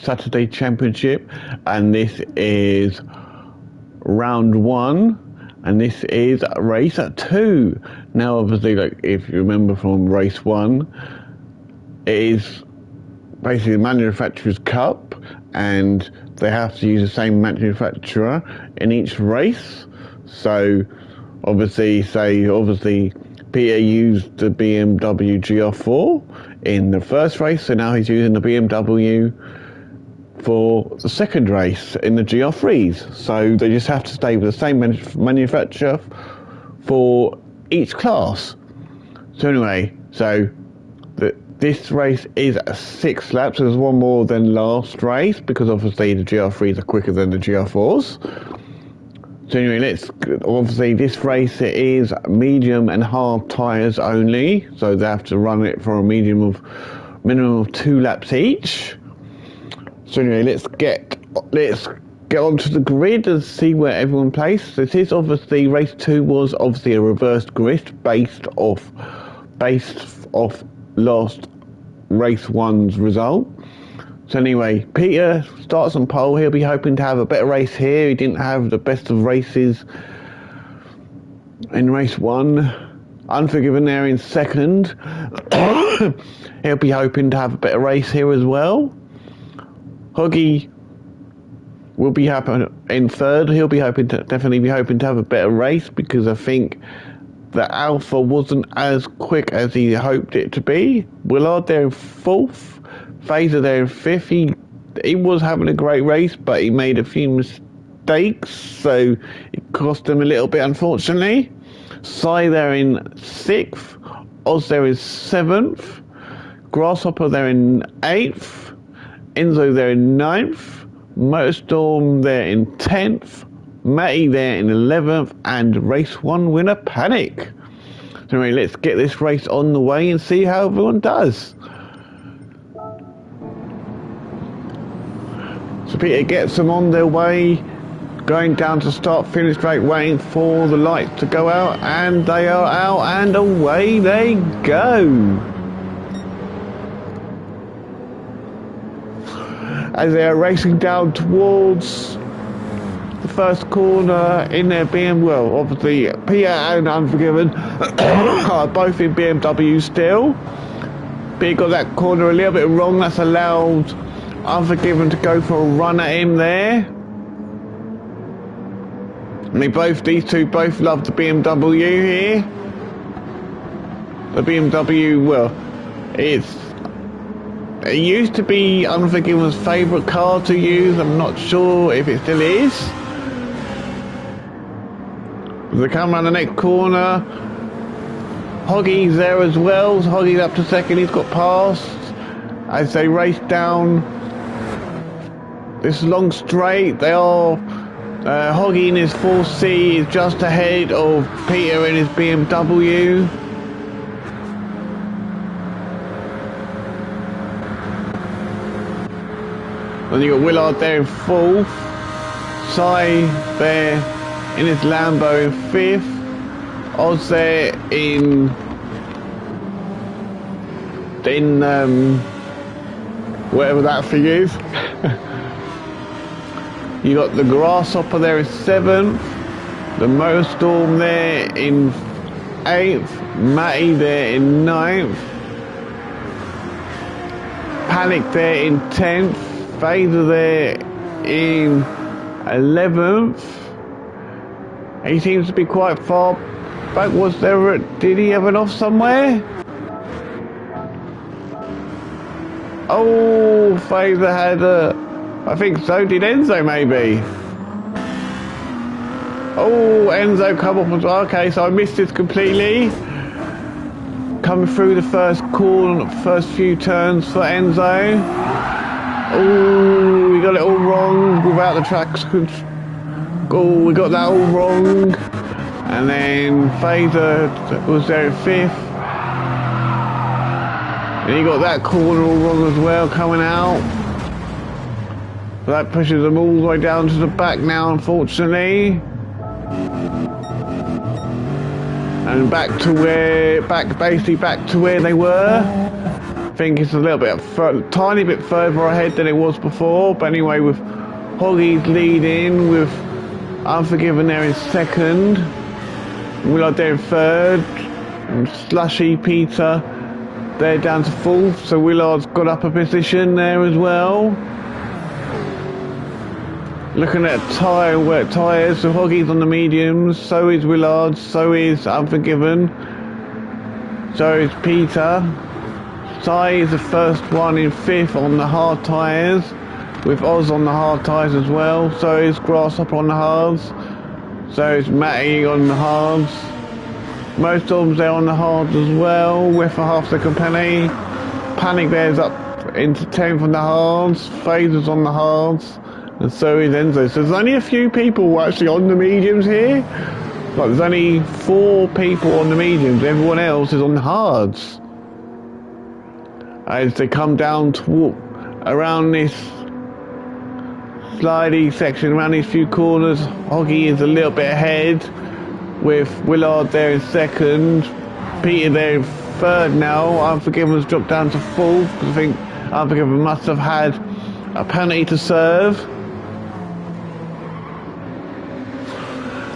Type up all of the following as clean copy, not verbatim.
Saturday Championship, and this is round 1, and this is race 2. Now obviously, like if you remember from race 1, it is basically the manufacturer's cup, and they have to use the same manufacturer in each race. So obviously Peter used the BMW GR4 in the first race, so now he's using the BMW for the second race in the GR3s. So they just have to stay with the same manufacturer for each class. So anyway, this race is 6 laps. There's one more than last race because obviously the GR3s are quicker than the GR4s. So anyway, obviously this race it is medium and hard tyres only, so they have to run it for a minimum of 2 laps each. So anyway, let's get onto the grid and see where everyone placed. This is obviously race 2 was obviously a reversed grid based off last race 1's result. So anyway, Peter starts on pole. He'll be hoping to have a better race here. He didn't have the best of races in race 1. Unforgiven there in second. He'll be hoping to have a better race here as well. Huggy will be happy in third. He'll be definitely be hoping to have a better race because I think the Alpha wasn't as quick as he hoped it to be. Willard there in 4th. Phaser there in 5th. He was having a great race, but he made a few mistakes, so it cost him a little bit, unfortunately. Sai there in 6th. Oz there is 7th. Grasshopper there in 8th. Enzo there in 9th. Motorstorm there in 10th. Matty there in 11th, and race 1 winner Panic. So anyway, let's get this race on the way and see how everyone does. So Peter gets them on their way, going down to start finish straight, waiting for the lights to go out, and they are out, and away they go. As they are racing down towards the first corner in their BMW, well, obviously Peter and Unforgiven are both in BMW still. Peter got that corner a little bit wrong. That's allowed Unforgiven to go for a run at him there. And these two both love the BMW here. The BMW, well, it used to be Unforgiven's favourite car to use. I'm not sure if it still is. As they come around the next corner, Hoggy's there as well. So Hoggy's up to second. He's got past as they race down this long straight. They are Hoggy in his 4C is just ahead of Peter in his BMW. Then you got Willard there in 4th. Sai there in his Lambo in 5th. Oz there in whatever that thing is. You got the Grasshopper there in 7th. The Motorstorm there in 8th. Matty there in 9th. Panic there in 10th. Phaser there in 11th. He seems to be quite far back. Did he have an off somewhere? Oh, Phaser had I think so did Enzo maybe. Oh, Enzo come up as well. Okay, so I missed this completely. Coming through the first corner, first few turns for Enzo. Oh, we got it all wrong without the tracks. Oh, we got that all wrong. And then Phaser was there in 5th. And he got that corner all wrong as well coming out. So that pushes them all the way down to the back now, unfortunately. And basically back to where they were. I think it's a little bit, tiny bit further ahead than it was before. But anyway, with Hoggy's leading, with Unforgiven there in second, Willard there in third, and Slushy Peter there down to fourth. So Willard's got up a position there as well. Looking at tyres, so Hoggy's on the mediums, so is Willard, so is Unforgiven, so is Peter. Sai is the first one in fifth on the hard tyres, with Oz on the hard tyres as well, so is Grasshopper on the hards, so is Matty on the hards. Most of them there on the hards as well, with a half-second penny. Panic there's up into 10th on the hards, Phaser's on the hards, and so is Enzo. So there's only a few people actually on the mediums here. Like there's only 4 people on the mediums, everyone else is on the hards. As they come down to walk around this slidey section, around these few corners, Hoggy is a little bit ahead, with Willard there in second, Peter there in third now. Unforgiven's dropped down to fourth, because I think Unforgiven must have had a penalty to serve.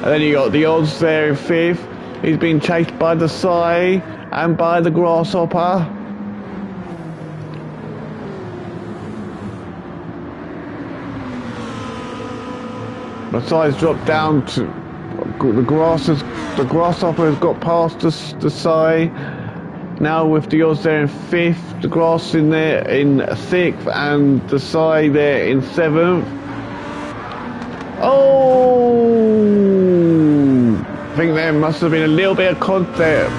And then you got the Odds there in fifth. He's been chased by the Sai and by the Grasshopper. The Sai's dropped down to the Grasshopper has got past the Sai. Now with the Odds there in fifth, the Grass in there in sixth, and the Sai there in seventh. Oh, I think there must have been a little bit of contact.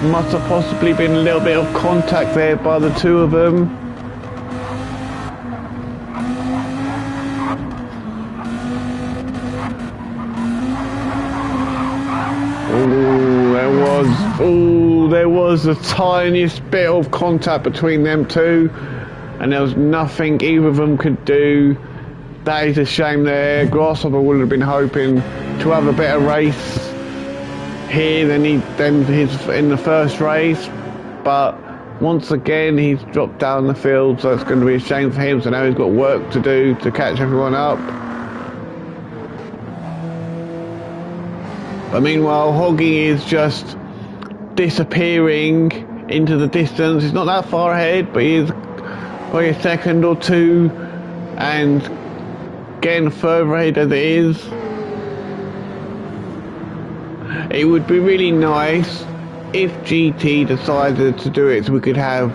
Must have possibly been a little bit of contact there by the two of them. There was the tiniest bit of contact between them two, and there was nothing either of them could do. That is a shame there. Grasshopper would have been hoping to have a better race here than his in the first race, but once again he's dropped down the field, so it's going to be a shame for him. So now he's got work to do to catch everyone up. But meanwhile, Hoggy is just disappearing into the distance. He's not that far ahead, but he is probably a second or two, and getting further ahead as it is. It would be really nice if GT decided to do it so we could have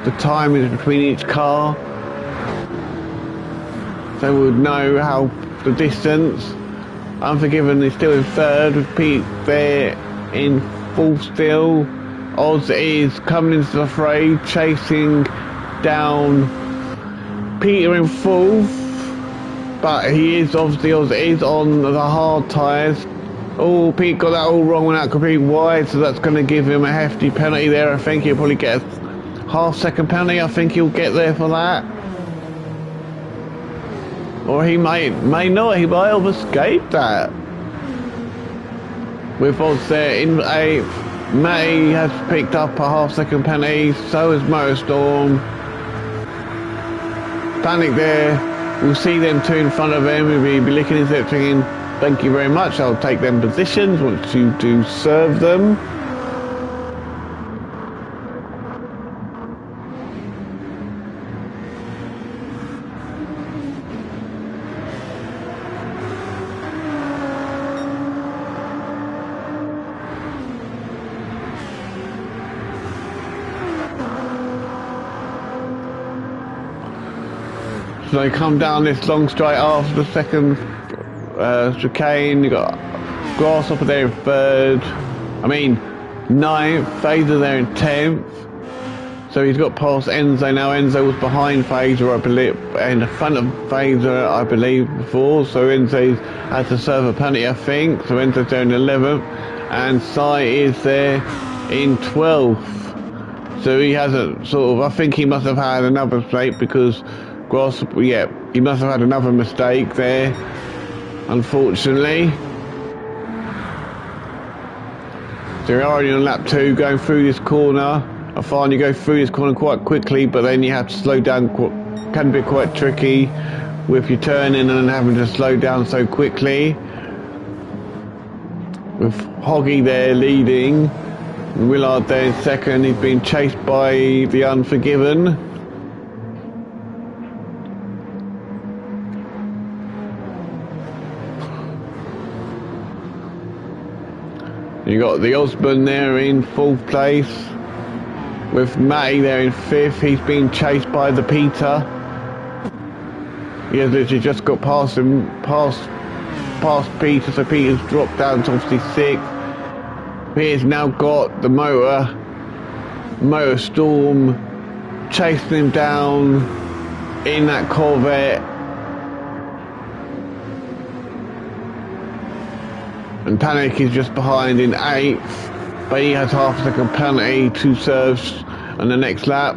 the timings between each car, so we would know how the distance. Unforgiven is still in third, with Pete there in fourth still. Oz is coming into the fray, chasing down Peter in fourth, but he is obviously Oz is on the hard tyres. Oh, Pete got that all wrong, went out completely wide, so that's going to give him a hefty penalty there. I think he'll probably get a half-second penalty. I think he'll get there for that. Or he may not, he might have escaped that. With Oz there in eighth, Matty has picked up a half-second penalty, so has Motorstorm. Panic there, we'll see them two in front of him, we'll be licking his lips thinking, thank you very much, I'll take them positions once you do serve them. So they come down this long straight after the second chicane. You got Grasshopper there in third. Ninth. Phaser there in 10th. So he's got past Enzo now. Enzo was behind Phaser, I believe, in the front of Phaser, I believe, before. So Enzo had to serve a penalty, I think. So Enzo's there in 11th, and Sai is there in 12th. So he hasn't I think he must have had another mistake, because Grasshopper, yeah, he must have had another mistake there, unfortunately. So we're already on lap 2, going through this corner, I find you go through this corner quite quickly, but then you have to slow down. Can be quite tricky with your turning and having to slow down so quickly. With Hoggy there leading, Willard there in second. He's being chased by the Unforgiven. You got the Osborne there in fourth place, with Matty there in fifth. He's being chased by the Peter. He has literally just got past him, past Peter, so Peter's dropped down to obviously sixth. Peter's now got the Motor Storm chasing him down in that Corvette. And Panic is just behind in eighth, but he has half a second penalty, 2 serves on the next lap.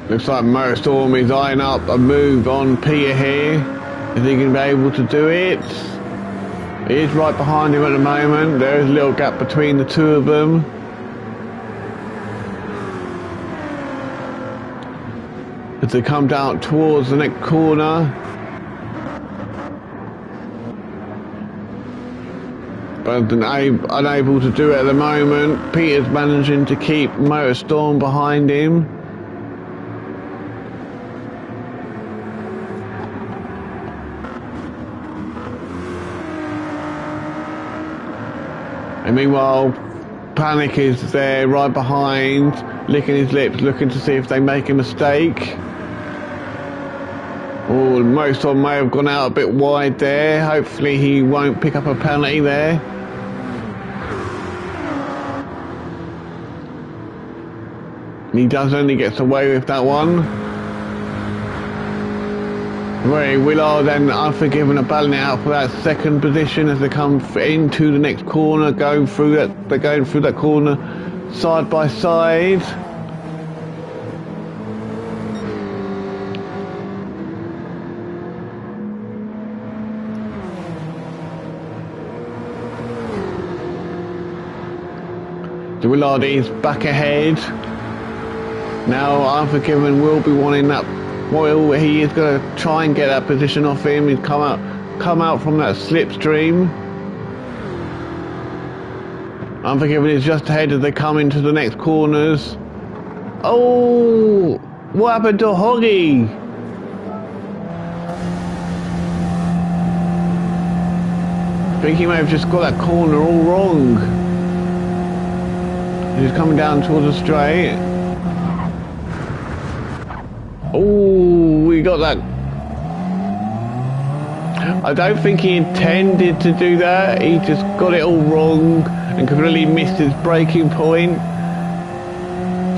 Looks like Motorstorm is eyeing up a move on Peter here. Is he going to be able to do it? He is right behind him at the moment. There is a little gap between the two of them. As they come down towards the next corner. But unable to do it at the moment. Peter's managing to keep Motorstorm behind him. And meanwhile, Panic is there right behind, licking his lips, looking to see if they make a mistake. Oh, Motorstorm may have gone out a bit wide there. Hopefully he won't pick up a penalty there. He does only gets away with that one. Ray Willard and Unforgiven are battling it out for that second position as they come into the next corner, they're going through that corner side by side. So Willard is back ahead. Now Unforgiven will be wanting that. Well, he is going to try and get that position off him. He's come out from that slipstream. Unforgiven is just ahead as they come into the next corners. Oh, what happened to Hoggy? I think he may have just got that corner all wrong. He's coming down towards the straight. Oh, we got that. I don't think he intended to do that. He just got it all wrong and completely missed his braking point.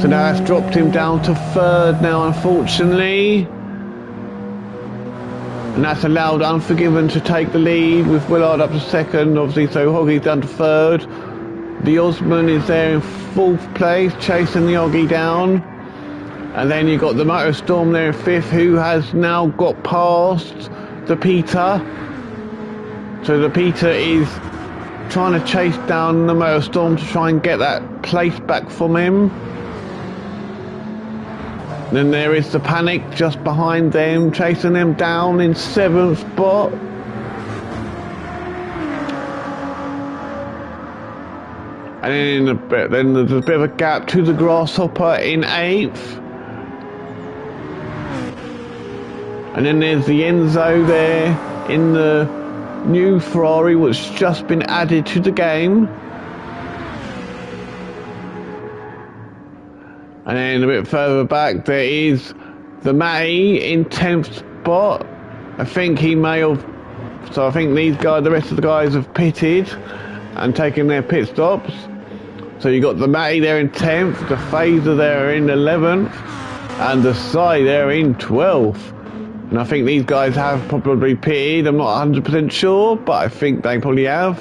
So now that's dropped him down to third now, unfortunately. And that's allowed Unforgiven to take the lead with Willard up to second, obviously, so Hoggy's down to third. The Osman is there in fourth place, chasing the Hoggy down. And then you've got the Motorstorm there in fifth, who has now got past the Peter. So the Peter is trying to chase down the Motorstorm to try and get that place back from him. Then there is the Panic just behind them, chasing them down in seventh spot. And then there's a bit of a gap to the Grasshopper in eighth. And then there's the Enzo there in the new Ferrari, which has just been added to the game. And then a bit further back there is the Matty in 10th spot. I think he may have... So I think these guys, the rest of the guys have pitted and taken their pit stops. So you got the Matty there in 10th, the Phaser there in 11th, and the Sai there in 12th. And I think these guys have probably pitted. I'm not 100% sure, but I think they probably have.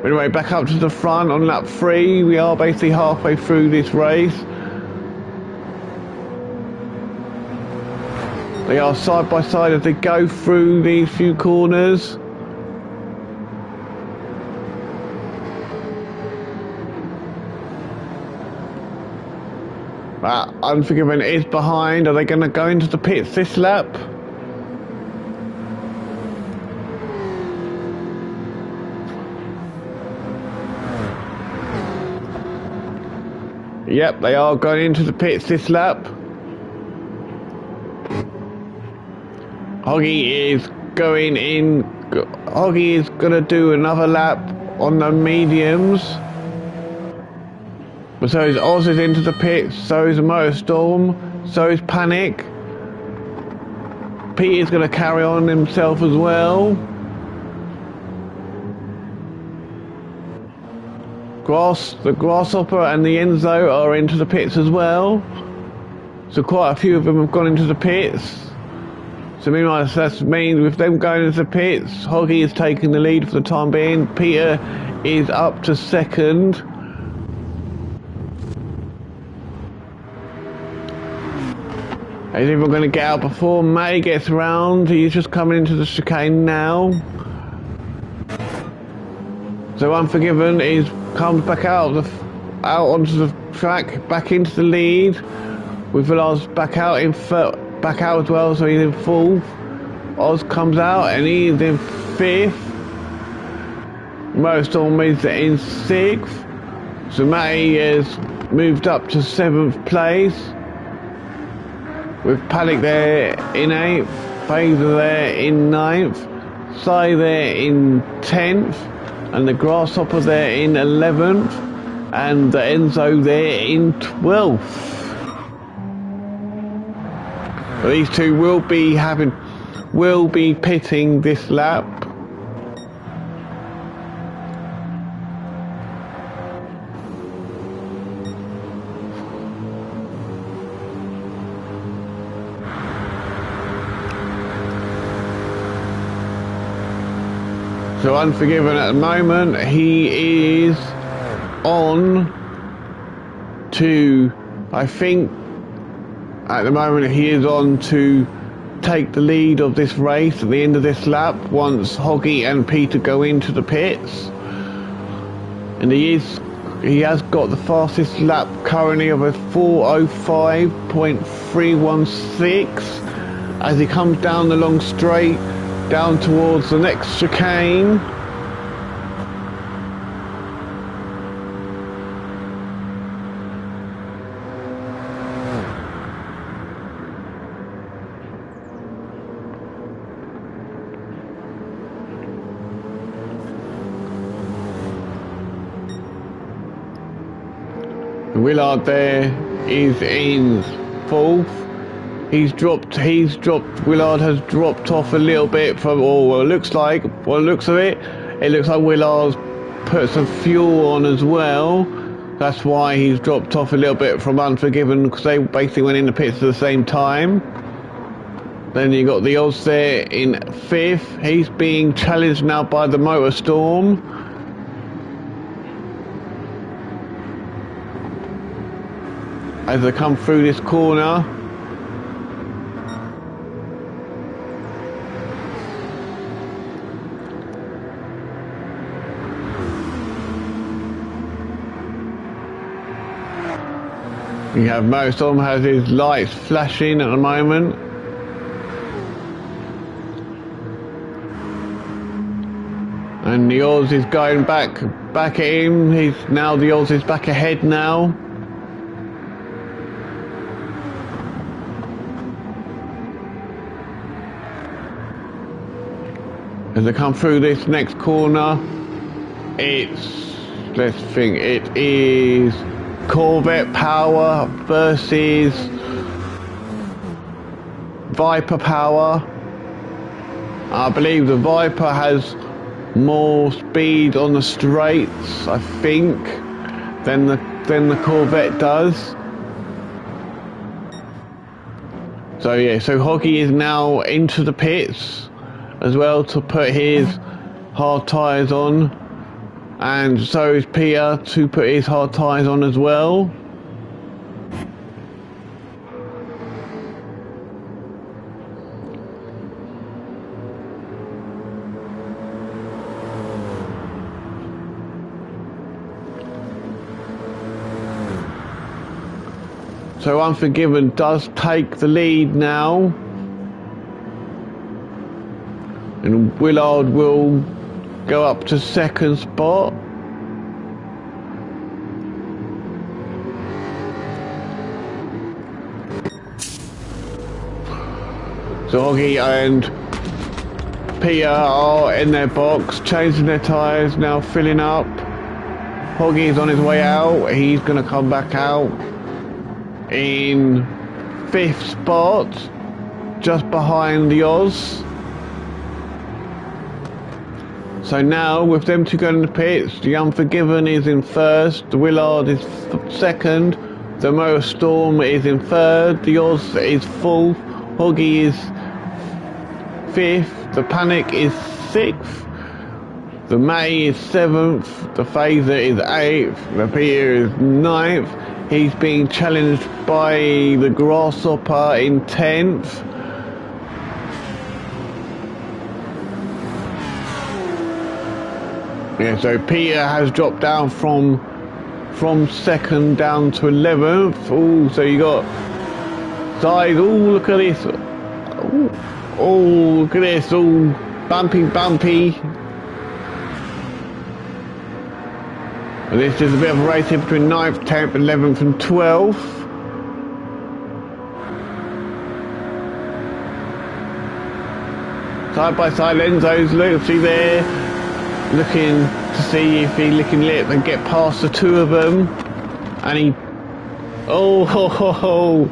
Anyway, back up to the front on lap 3. We are basically halfway through this race. They are side by side as they go through these few corners. Unforgiven is behind. Are they going to go into the pits this lap? Yep, they are going into the pits this lap. Hoggy is going in. Hoggy is going to do another lap on the mediums. But so is Oz is into the pits, so is Motorstorm, so is Panic. Pete is going to carry on himself as well. The Grasshopper and the Enzo are into the pits as well. So quite a few of them have gone into the pits. So meanwhile, that means with them going into the pits, Hoggy is taking the lead for the time being. Peter is up to second. He's even going to get out before May gets around. He's just coming into the chicane now. So Unforgiven comes back out onto the track, back into the lead. With Vilars back out as well, so he's in fourth. Oz comes out and he's in fifth. Motorstorm is in sixth. So Matty has moved up to seventh place. With Panic there in 8th, Phaser there in 9th, Sai there in 10th, and the Grasshopper there in 11th, and the Enzo there in 12th. But these two will be pitting this lap. So Unforgiven at the moment, he is on to, I think, at the moment he is on to take the lead of this race at the end of this lap once Hoggy and Peter go into the pits. And he has got the fastest lap currently of a 4:05.316 as he comes down the long straight down towards the next chicane. Willard there is in fourth. Willard has dropped off a little bit from, it looks like, looks like Willard's put some fuel on as well. That's why he's dropped off a little bit from Unforgiven, because they basically went in the pits at the same time. Then you got the Oz there in 5th. He's being challenged now by the Motorstorm. As they come through this corner. You have Motorstorm has his lights flashing at the moment. And the Oz is going back at him. The Oz is back ahead now. As they come through this next corner, it is Corvette Power versus Viper Power. I believe the Viper has more speed on the straights, I think, than the Corvette does. So yeah, so Hoggy is now into the pits as well to put his hard tyres on. And so is Peter to put his hard tyres on as well. So Unforgiven does take the lead now. And Willard will go up to second spot. So Hoggy and Peter are in their box, changing their tyres, now filling up. Hoggy is on his way out. He's going to come back out in 5th spot, just behind the Oz. So now, with them two going in the pits, the Unforgiven is in 1st, the Willard is 2nd, the Motorstorm is in 3rd, the Oz is 4th, Hoggy is 5th, the Panic is 6th, the May is 7th, the Phaser is 8th, the Peter is 9th. He's being challenged by the Grasshopper in 10th. Yeah, so Peter has dropped down from 2nd down to 11th. Oh, so you got sides. Oh, look at this. Oh, look at this. Oh, bumpy. And this is a bit of a race here between 9th, 10th, 11th and 12th. Side by side, Enzo's see there, looking to see if he can let them get past the two of them. And he... Oh, ho, ho, ho.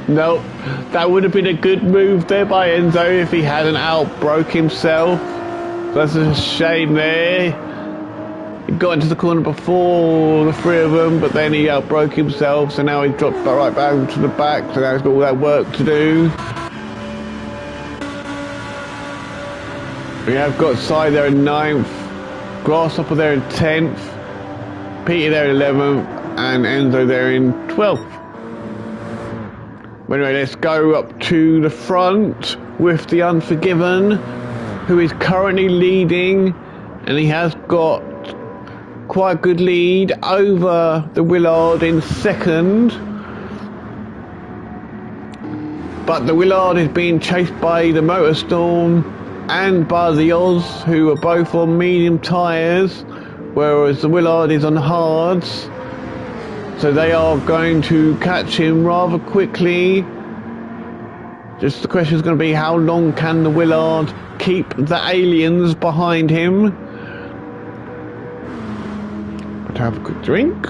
No, that would have been a good move there by Enzo if he hadn't outbroke himself. That's a shame there. He got into the corner before the three of them, but then he outbroke himself, so now he dropped right back to the back, so now he's got all that work to do. We have got Sai there in 9th, Grasshopper there in 10th, Peter there in 11th, and Enzo there in 12th. But anyway, let's go up to the front with the Unforgiven, who is currently leading, and he has got quite a good lead over the Willard in 2nd. But the Willard is being chased by the Motorstorm and by the Oz, who are both on medium tyres, whereas the Willard is on hards. So they are going to catch him rather quickly. Just the question is going to be, how long can the Willard keep the aliens behind him? To have a quick drink.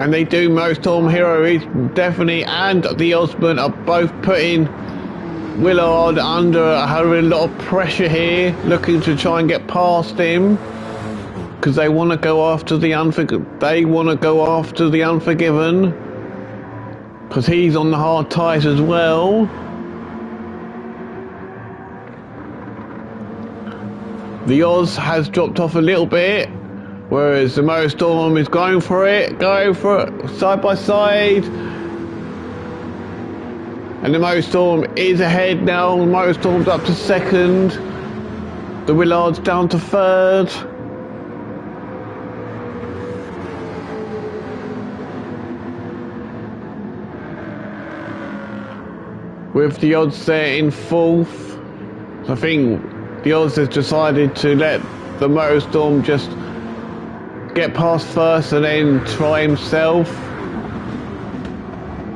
And they do. Motorstorm Hero is definitely, and the Osman are both putting Willard under a lot of pressure here, looking to try and get past him, because they want to go after the Unforgiven. Because he's on the hard tyres as well. The Oz has dropped off a little bit, whereas the Motorstorm is going for it, side by side. And the Motorstorm is ahead now. The Motorstorm's up to 2nd. The Willard's down to 3rd. With the Oz there in 4th. I think the Oz has decided to let the Motorstorm just get past first and then try himself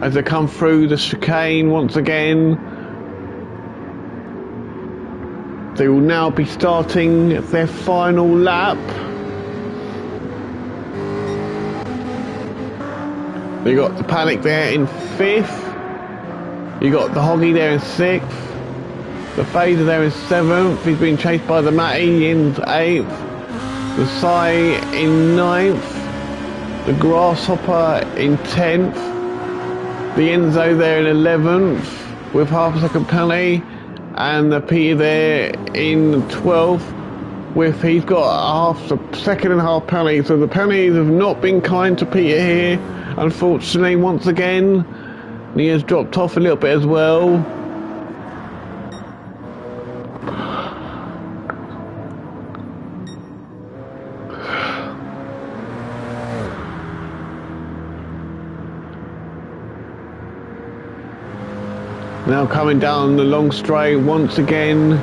as they come through the chicane once again. They will now be starting their final lap. You got the Panic there in 5th. You got the Hoggy there in 6th. The Phaser there in 7th. He's being chased by the Matty in 8th. the Sai in 9th, the Grasshopper in 10th, the Enzo there in 11th with half a second penalty, and the Peter there in 12th with he's got a second and a half penalty. So the penalties have not been kind to Peter here, unfortunately, once again. He has dropped off a little bit as well. Now coming down the long straight once again.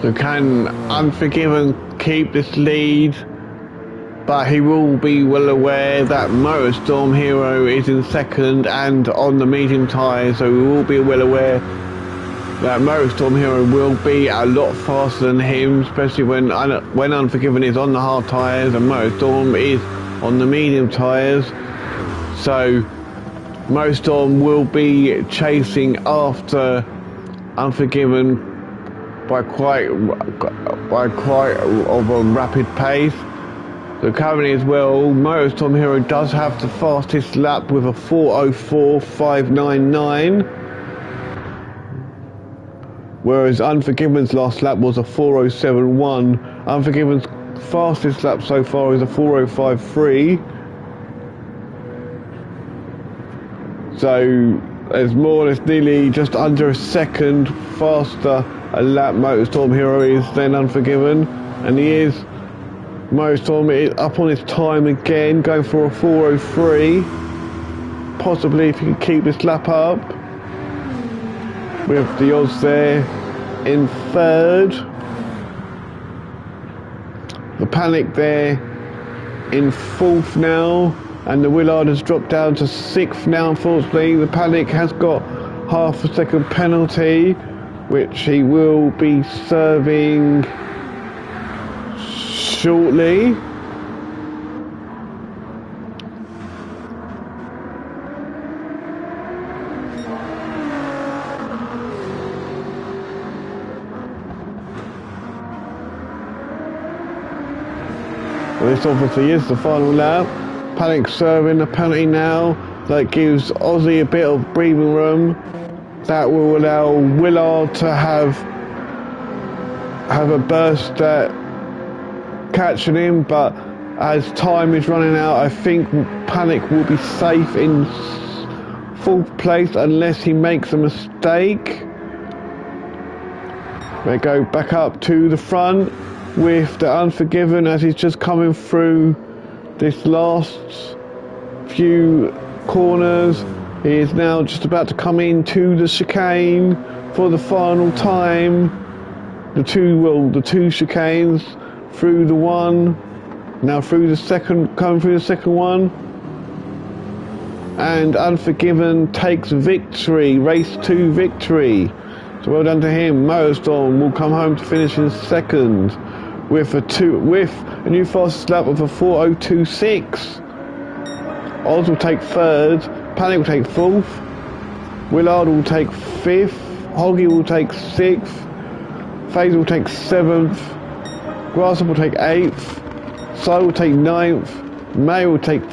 So can Unforgiven keep this lead? But he will be well aware that Motorstorm Hero is in second and on the medium tyres, so we will be well aware that Motorstorm Hero will be a lot faster than him, especially when Unforgiven is on the hard tyres and Motorstorm is on the medium tyres. So Motorstorm will be chasing after Unforgiven by quite of a rapid pace. So currently as well, Motorstorm Hero does have the fastest lap with a 4:04.599, whereas Unforgiven's last lap was a 4:07.1. Unforgiven's fastest lap so far is a 4:05.3. So there's more or less nearly just under a second faster a lap Motorstorm Hero is than Unforgiven, and he is. Motorstorm is up on his time again, going for a 4:03. Possibly if he can keep this lap up. With the odds there in third. The Panic there in fourth now, and the Willard has dropped down to sixth now. Unfortunately, the Panic has got half a second penalty, which he will be serving shortly. Well, this obviously is the final lap. Panic serving a penalty now that gives Ozzy a bit of breathing room. That will allow Willard to have a burst at catching him, but as time is running out, I think Panic will be safe in fourth place unless he makes a mistake. They go back up to the front with the Unforgiven as he's just coming through this last few corners. He is now just about to come into the chicane for the final time. The two chicanes through the one, now through the second, coming through the second one. And Unforgiven takes victory, race 2 victory. So well done to him. Motorstorm will come home to finish in second with a new fastest lap of a 4:02.6. Oz will take third, Panic will take fourth, Willard will take fifth, Hoggy will take sixth, FaZe will take seventh, Grasshopper will take eighth, Sai will take ninth, May will take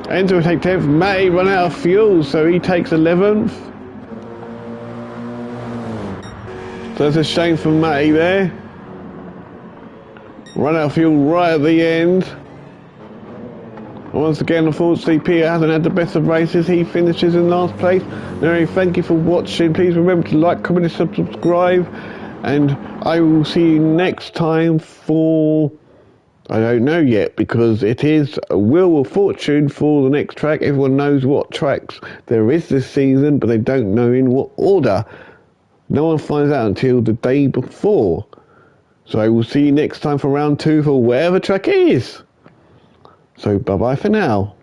Enzo will take 10th. May run out of fuel, so he takes 11th. So that's a shame for Matty there. Run out of fuel right at the end. Once again, unfortunately, Peter hasn't had the best of races. He finishes in last place. Anyway, thank you for watching. Please remember to like, comment and subscribe. And I will see you next time for... I don't know yet, because it is a Wheel of Fortune for the next track. Everyone knows what tracks there is this season, but they don't know in what order. No one finds out until the day before. So I will see you next time for round 2 for whatever track it is. So bye-bye for now.